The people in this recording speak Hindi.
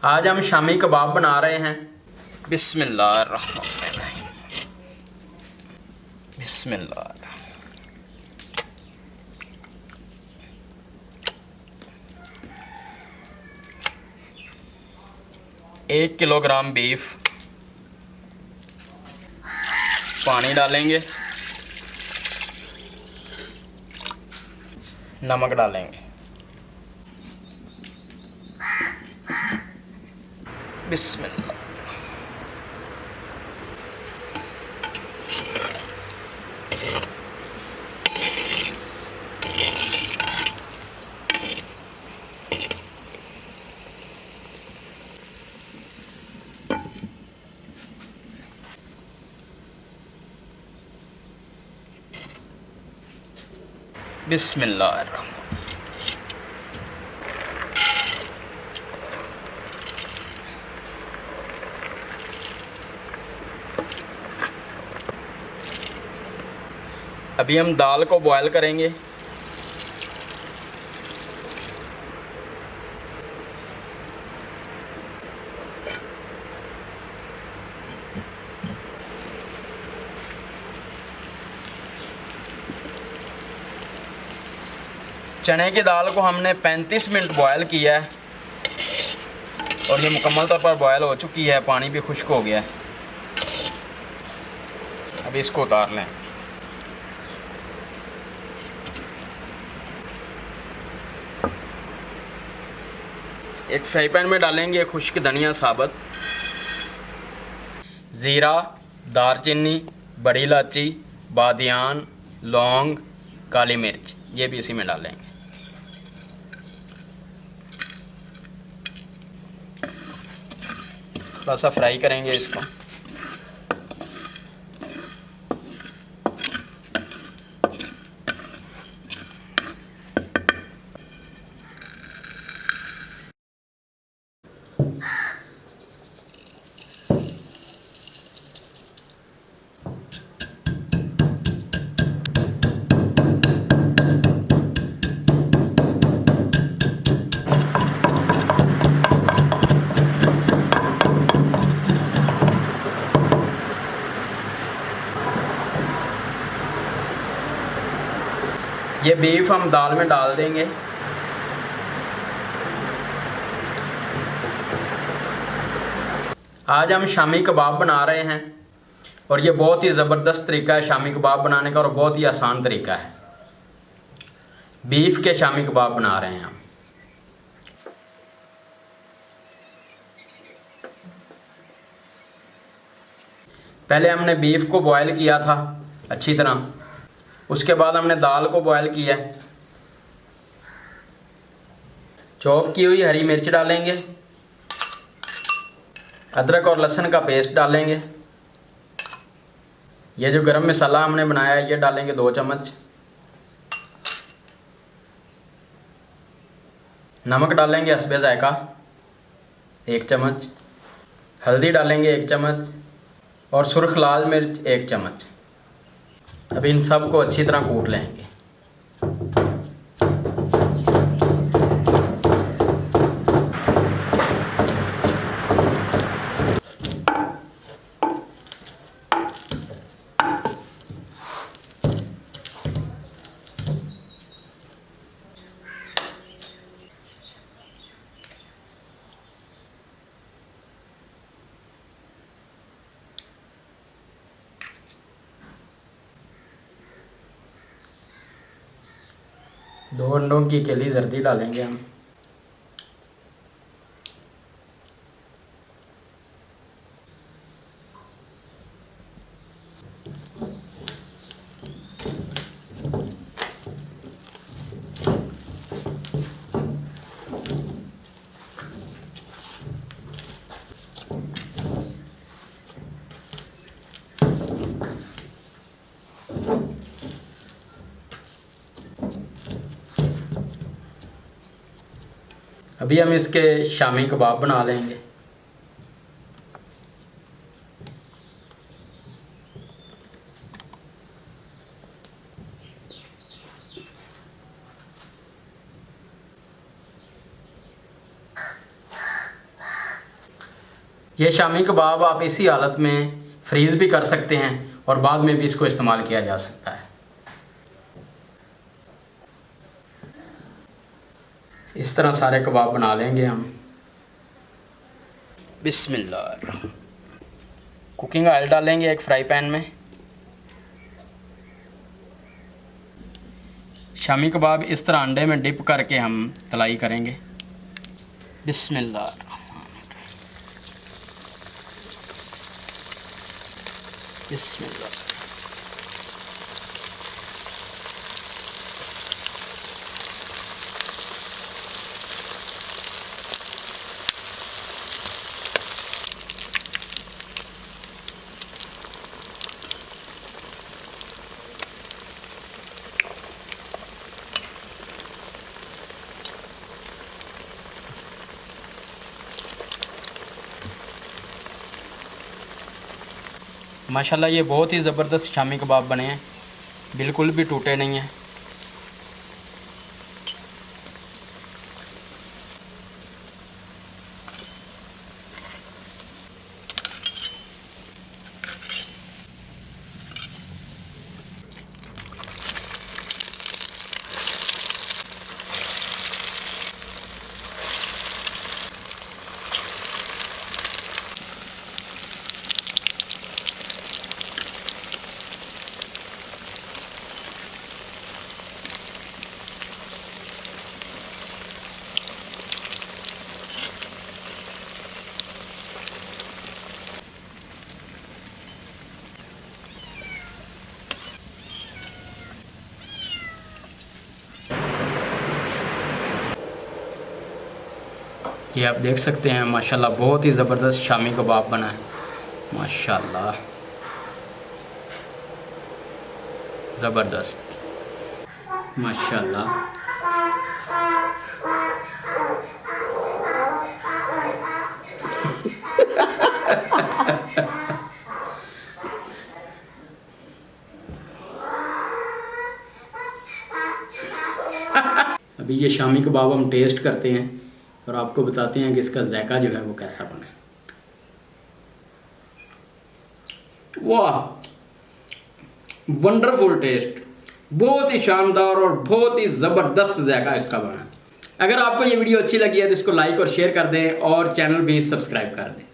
आज हम शामी कबाब बना रहे हैं। बिस्मिल्लाहिर्रहमानिर्रहीम। बिस्मिल्लाह। 1 किलोग्राम बीफ, पानी डालेंगे, नमक डालेंगे। बिस्मिल्लाह। बिस्मिल्लाहिर्रहमानिर्रहीम। अभी हम दाल को बॉयल करेंगे। चने की दाल को हमने 35 मिनट बॉयल किया है और ये मुकम्मल तौर पर बॉयल हो चुकी है, पानी भी खुश्क हो गया है। अभी इसको उतार लें। एक फ्राई पैन में डालेंगे खुश्क धनिया साबुत, ज़ीरा, दालचीनी, बड़ी इलायची, बादियान, लौंग, काली मिर्च, ये भी इसी में डालेंगे। थोड़ा सा फ्राई करेंगे इसको। ये बीफ हम दाल में डाल देंगे। आज हम शामी कबाब बना रहे हैं और ये बहुत ही ज़बरदस्त तरीका है शामी कबाब बनाने का और बहुत ही आसान तरीका है। बीफ के शामी कबाब बना रहे हैं हम। पहले हमने बीफ को बॉयल किया था अच्छी तरह, उसके बाद हमने दाल को बॉयल किया। चॉप की हुई हरी मिर्च डालेंगे, अदरक और लहसुन का पेस्ट डालेंगे। ये जो गरम मसाला हमने बनाया है ये डालेंगे 2 चम्मच। नमक डालेंगे हस्बे जायका 1 चम्मच। हल्दी डालेंगे 1 चम्मच और सुर्ख लाल मिर्च 1 चम्मच। अब इन सब को अच्छी तरह कूट लेंगे। दो अंडों की केली जर्दी डालेंगे हम। अभी हम इसके शामी कबाब बना लेंगे। ये शामी कबाब आप इसी हालत में फ्रीज़ भी कर सकते हैं और बाद में भी इसको इस्तेमाल किया जा सकता है। इस तरह सारे कबाब बना लेंगे हम। बिस्मिल्लाह। कुकिंग ऑयल डालेंगे एक फ्राई पैन में। शामी कबाब इस तरह अंडे में डिप करके हम तलाई करेंगे। बिस्मिल्लाह। बिस्मिल्लाह। माशाल्लाह ये बहुत ही ज़बरदस्त शामी कबाब बने हैं, बिल्कुल भी टूटे नहीं हैं। ये आप देख सकते हैं माशाल्लाह बहुत ही ज़बरदस्त शामी कबाब बना है। माशाल्लाह ज़बरदस्त, माशाल्लाह। अभी ये शामी कबाब हम टेस्ट करते हैं और आपको बताते हैं कि इसका जायका जो है वो कैसा बना है। वाह, वंडरफुल टेस्ट, बहुत ही शानदार और बहुत ही ज़बरदस्त जायका इसका बना है। अगर आपको ये वीडियो अच्छी लगी है तो इसको लाइक और शेयर कर दें और चैनल भी सब्सक्राइब कर दें।